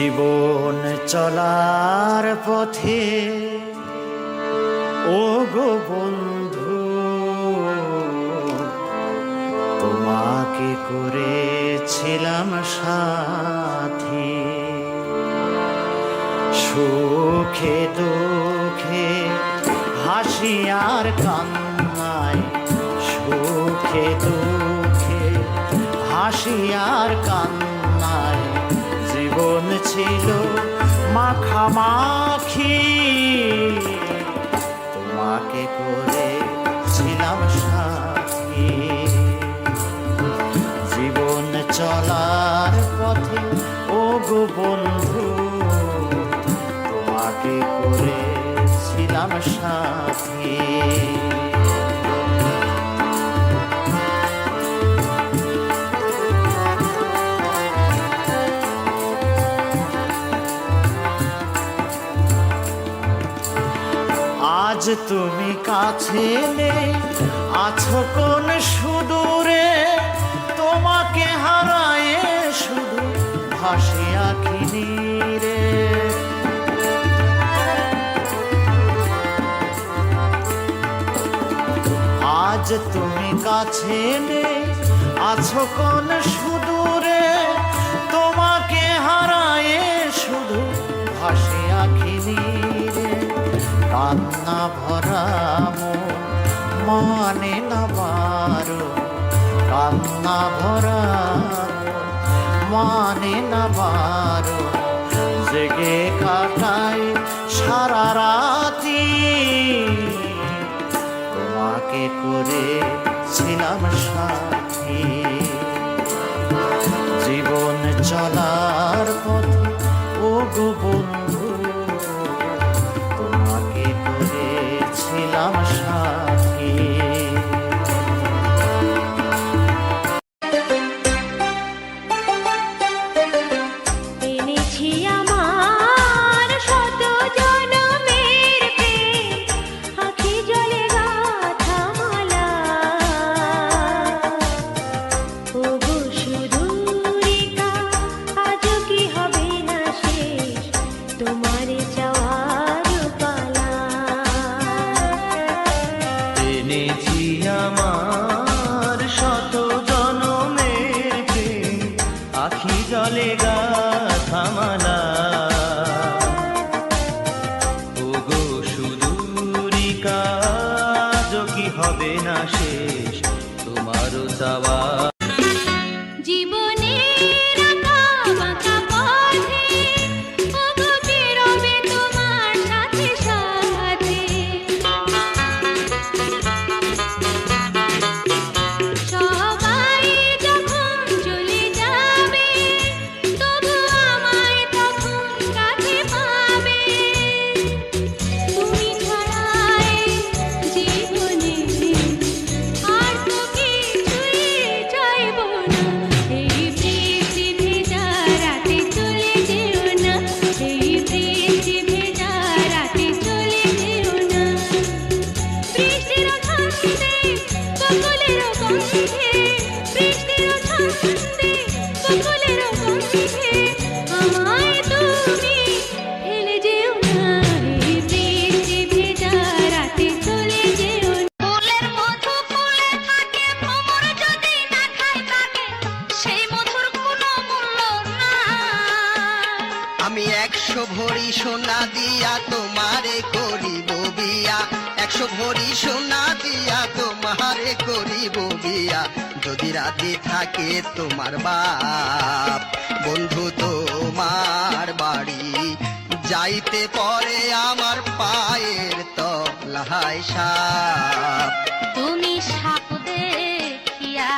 জীবন চলার পথে ও গো বন্ধু, তোমাকে করেছিলাম সাথী। সুখে দুঃখে হাসি আর কান্নায়, সুখে দুঃখে হাসি আর কান্নায় জীবন ছিল মাখামাখি। তোমাকে করেছিলাম সাথী। জীবন চলার পথে ও গো বন্ধু, তোমাকে করেছিলাম সাথী। আজ তুমি কাছে নেই, আছো কোন সুদূরে, তোমাকে হারায়ে শুধু ভাসি আঁখি নীরে। আজ তুমি কাছে নেই, আছো কোন সুদূরে, তোমাকে হারায়ে শুধু ভাসি আঁখি নীরে। কান্না ভরা মন মানে না বারো, কান্না ভরা মন মানে না বারো, জেগে কাটাই সারা রাতি। তোমাকে করেছিলাম সাথী। জীবন চলার পথে ও গো বন্ধু, তোমাকে করেছিলাম সাথী। আমার শত জনমের প্রেম আখি জলে গাথা মালা। ওগো সুদূরিকা আজ কি হবে না শেষ তোমারও চাওয়া। আমি 100 ভরি সোনা দিয়া তোমারে করিব বিয়া, 100 ভরি সোনা দিয়া তোমারে করিব বিয়া। যদি রাজি থাকে তোমার বাপ বন্ধু তোমার বাড়ি, যাইতে পরে আমার পায়ের তলায় সাপ। তুমি সাপ দেখিয়া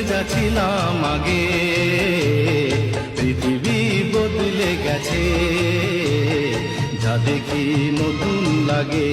যা ছিলাম আগে, পৃথিবী বদলে গেছে, যা দেখি নতুন লাগে।